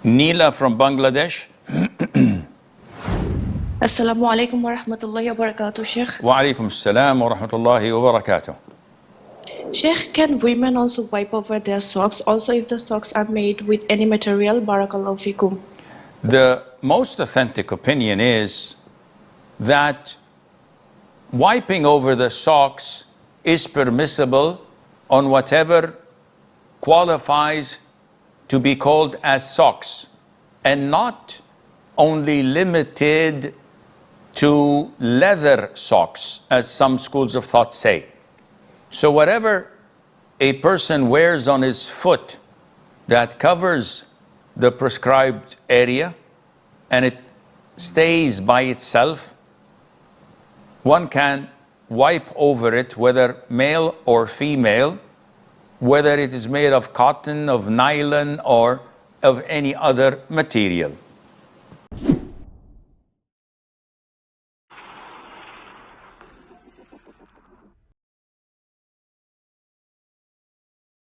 Neela from Bangladesh. Assalamu alaikum wa rahmatullahi wa barakatuh, Sheikh. Wa alaikum assalam wa rahmatullahi wa barakatuh. Sheikh, can women also wipe over their socks, also if the socks are made with any material? Barakallahu fikum. The most authentic opinion is that wiping over the socks is permissible on whatever qualifies to be called as socks, and not only limited to leather socks, as some schools of thought say. So whatever a person wears on his foot that covers the prescribed area and it stays by itself, one can wipe over it, whether male or female, whether it is made of cotton, of nylon, or of any other material.